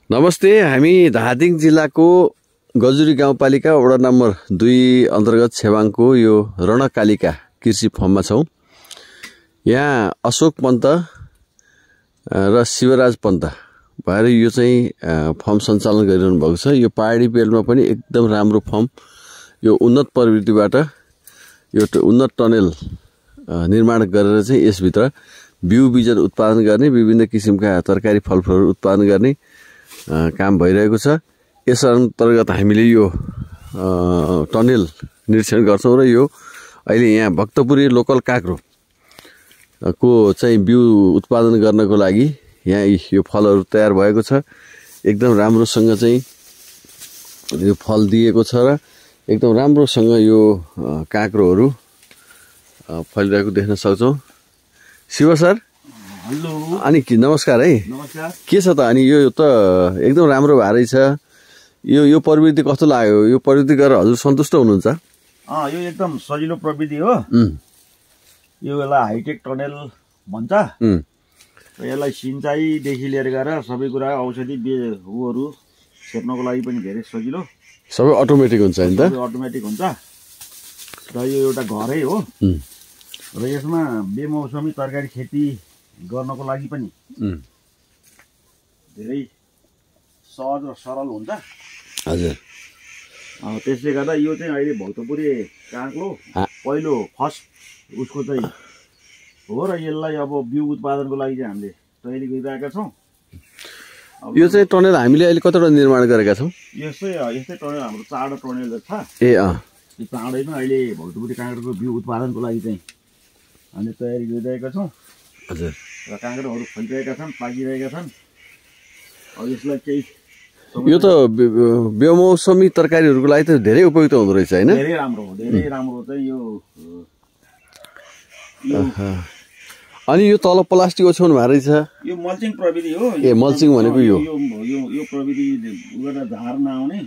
नमस्ते। हामी धादिङ जिल्लाको गजुरी गाउँपालिका वडा नम्बर 2 अन्तर्गत छेवाङको यो रणकालिका कृषि फर्ममा छौं। यहाँ अशोक पन्त र शिवराज पन्त भएर यो चाहिँ फर्म सञ्चालन गरिरहनु भएको छ। यो पहाडी बेल्टमा पनि एकदम राम्रो फर्म, यो उन्नत प्रवृत्तिबाट यो उन्नत टनेल निर्माण गरेर चाहिँ यसभित्र बिउ बिजन उत्पादन गर्ने, विभिन्न किसिमका तरकारी फलफुलहरू उत्पादन गर्ने काम भइरहेको छ। यस अन्तर्गत हामीले यो टनेल निरीक्षण गर्छौं र यो अहिले यहाँ भक्तपुरी लोकल काँक्रो को चाहिँ बिउ उत्पादन गर्नको लागि यहाँ यो फलहरू तयार भएको छ। एकदम राम्रोसँग चाहिँ यो फल दिएको छ र एकदम राम्रोसँग यो काँक्रोहरू फलिरहेको देख्न सक्छौं। Shiv sir, hello. अनि नमस्कार है। नमस्कार। के छ त? अनि यो त एकदम राम्रो भएरै छ। यो प्रवृत्ति कस्तो लाग्यो? यो प्रवृत्ति गरेर हजुर सन्तुष्ट हुनुहुन्छ? यो एकदम सजिलो प्रविधि हो। यो यसलाई हाइटेक टनेल भन्छ। र यसलाई सिंचाइदेखि लिएर गएर सबै कुरा औषधि बिउहरू छेप्नको लागि पनि धेरै सजिलो, सबै अटोमेटिक हुन्छ नि त? अटोमेटिक हुन्छ र यो एउटा घरै हो र यसमा बेमौसमी तरकारी खेती गर्नको लागि पनि धेरै सहज र सरल हुन्छ। हजुर। त्यसले गर्दा यो चाहिँ अहिले भक्तपुरे काँक्रो पहिलो फर्स्ट उसको चाहिँ हो र यसलाई अब बिउ उत्पादनको लागि चाहिँ हामीले तयारी गरिरहेका छौँ। यो चाहिँ टनेल हामीले अहिले कतिवटा निर्माण गरेका छौँ? यस्तै टनेल हाम्रो 4 टनेल छ। यो चाँडैमा अहिले भक्तपुरे काँक्रोको बिउ उत्पादनको लागि चाहिँ हामीले तयारी गरिरहेका छौँ। हजुर। र काँक्रोहरू फलिरहेका छन्, पाकिरहेका छन्। अब यसलाई केही यो त बेमौसमी तरकारीहरूको लागि त धेरै उपयुक्त हुँदो रहेछ हैन? धेरै राम्रो हो, धेरै राम्रो चाहिँ यो। अनि यो तल प्लास्टिक ओछ्याउनु भएको रहेछ? यो मल्चिङ प्रविधि हो। मल्चिङ भनेको यो प्रविधि गर्दा झार नआउने,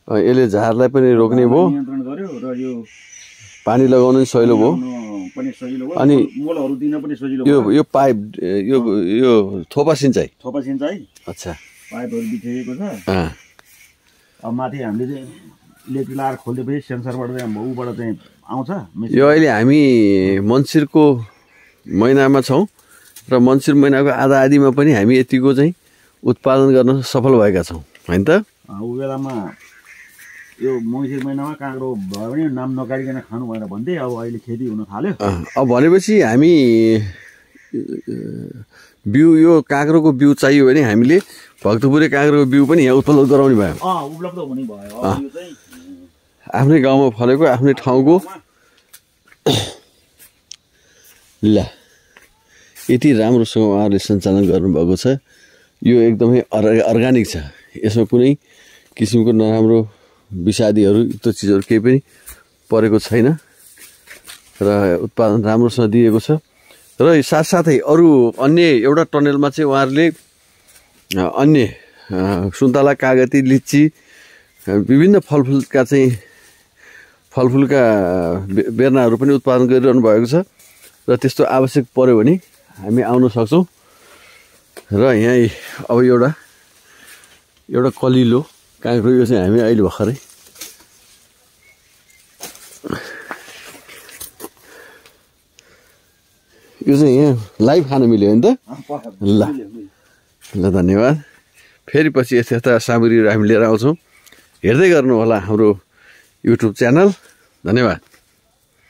यसले झारलाई पनि रोक्ने भयो, नियन्त्रण गर्यो र यो पानी लगाउनु सजिलो भयो पनि सजिलो भयो, अनि मोलहरू दिन पनि सजिलो भयो। यो पाइप यो थोपा सिंचाइ। अच्छा। पाइपहरू बिछेको छ। अब माथि हामीले चाहिँ इलेक्ट्रिक लाएर खोल्देपछि सेन्सरबाट चाहिँ ऊबाट चाहिँ आउँछ। यो अहिले हामी मङ्सिरको महिनामा छौँ र मङ्सिर महिनाको आधा आधीमा पनि हामी यतिको चाहिँ उत्पादन गर्न सफल भएका छौँ हैन त? ऊ बेलामा यो मङ्सिर महिनामा काँक्रो भयो भने नाम नकारिकन खानु भनेर भन्थे। अब अहिले खेती हुन थाल्यो। अब भनेपछि हामी बिउ, यो काँक्रोको बिउ चाहियो भने हामीले भक्तपुरे काँक्रोको बिउ पनि यहाँ उपलब्ध गराउने भयो। उपलब्ध हुने भयो। यो चाहिँ आफ्नै गाउँमा फलेको, आफ्नै ठाउँको। ल, यति राम्रोसँग उहाँहरूले सञ्चालन गर्नुभएको छ। यो एकदमै अर्ग्यानिक छ। यसमा कुनै किसिमको नराम्रो विषादीहरू यस्तो चिजहरू केही पनि परेको छैन र उत्पादन राम्रोसँग दिएको छ। र साथसाथै अरू अन्य एउटा टनेलमा चाहिँ उहाँहरूले अन्य सुन्तला, कागती, लिची, विभिन्न फलफुलका बेर्नाहरू पनि उत्पादन गरिरहनु भएको छ। र त्यस्तो आवश्यक पर्यो भने हामी आउन सक्छौँ। र यहाँ अब एउटा कलिलो काँक्रो, यो चाहिँ हामी अहिले भर्खरै यो चाहिँ यहाँ लाइभ खान मिल्यो नि त? ल धन्यवाद। फेरि पछि यस्ता सामग्रीहरू हामी लिएर आउँछौँ। हेर्दै गर्नु होला हाम्रो युट्युब च्यानल। धन्यवाद।